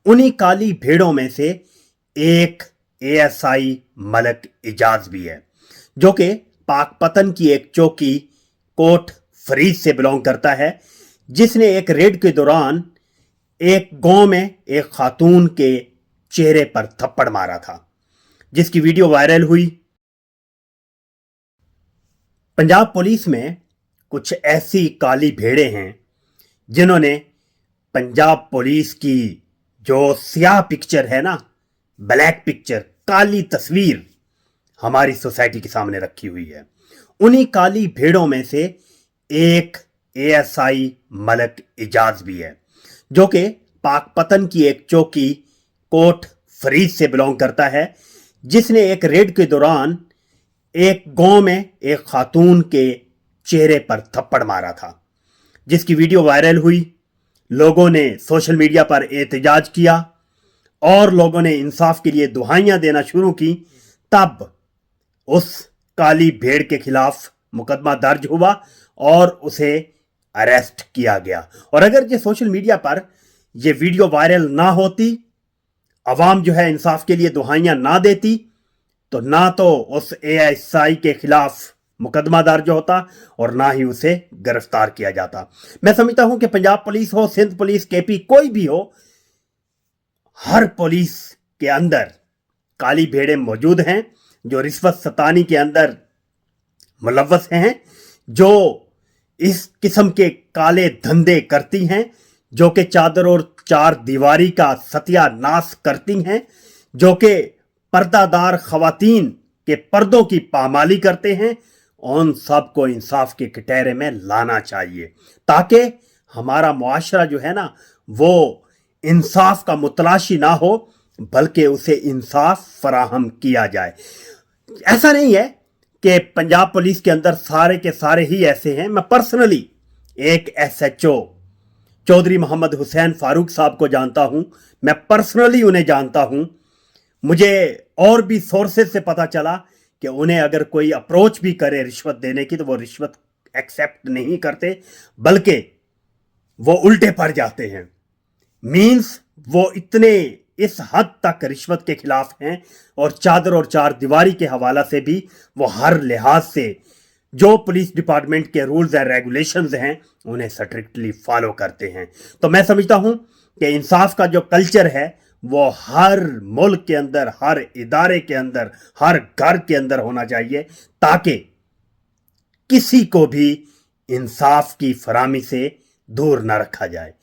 उन्हीं काली भेड़ों में से एक एएसआई मलक इजाज भी है, जो कि पाकपतन की एक चौकी कोट फरीद से बिलोंग करता है, जिसने एक रेड के दौरान एक गांव में एक खातून के चेहरे पर थप्पड़ मारा था, जिसकी वीडियो वायरल हुई। पंजाब पुलिस में कुछ ऐसी काली भेड़े हैं जिन्होंने पंजाब पुलिस की जो स्याह पिक्चर है ना, ब्लैक पिक्चर, काली तस्वीर हमारी सोसाइटी के सामने रखी हुई है। उन्हीं काली भेड़ों में से एक एएसआई मलक इजाज भी है, जो कि पाकपतन की एक चौकी कोट फरीद से बिलोंग करता है, जिसने एक रेड के दौरान एक गांव में एक खातून के चेहरे पर थप्पड़ मारा था, जिसकी वीडियो वायरल हुई। लोगों ने सोशल मीडिया पर एहतजाज किया और लोगों ने इंसाफ के लिए दुहाइयां देना शुरू की। तब उस काली भेड़ के खिलाफ मुकदमा दर्ज हुआ और उसे अरेस्ट किया गया। और अगर ये सोशल मीडिया पर यह वीडियो वायरल ना होती, अवाम जो है इंसाफ के लिए दुहाइयां ना देती, तो ना तो उस एएसआई के खिलाफ मुकदमा दर्ज होता और ना ही उसे गिरफ्तार किया जाता। मैं समझता हूं कि पंजाब पुलिस हो, सिंध पुलिस, केपी, कोई भी हो, हर पुलिस के अंदर काली भेड़ें मौजूद हैं जो रिश्वत सतानी के अंदर मुलव्वस हैं, जो इस किस्म के काले धंधे करती हैं, जो कि चादर और चार दीवारी का सत्यानाश करती हैं, जो कि पर्दादार खवातीन के पर्दों की पामाली करते हैं। उन सबको इंसाफ के कटहरे में लाना चाहिए, ताकि हमारा मुआशरा जो है ना, वो इंसाफ का मुतलाशी ना हो, बल्कि उसे इंसाफ फराहम किया जाए। ऐसा नहीं है कि पंजाब पुलिस के अंदर सारे के सारे ही ऐसे हैं। मैं पर्सनली एक एसएचओ चौधरी मोहम्मद हुसैन फारूक साहब को जानता हूं, मैं पर्सनली उन्हें जानता हूं। मुझे और भी सोर्सेज से पता चला कि उन्हें अगर कोई अप्रोच भी करे रिश्वत देने की, तो वो रिश्वत एक्सेप्ट नहीं करते, बल्कि वो उल्टे पड़ जाते हैं। मींस वो इतने इस हद तक रिश्वत के खिलाफ हैं और चादर और चार दीवारी के हवाला से भी वो हर लिहाज से जो पुलिस डिपार्टमेंट के रूल्स एंड रेगुलेशंस हैं उन्हें स्ट्रिक्टली फॉलो करते हैं। तो मैं समझता हूं कि इंसाफ का जो कल्चर है वो हर मुल्क के अंदर, हर इदारे के अंदर, हर घर के अंदर होना चाहिए, ताकि किसी को भी इंसाफ की फराहमी से दूर न रखा जाए।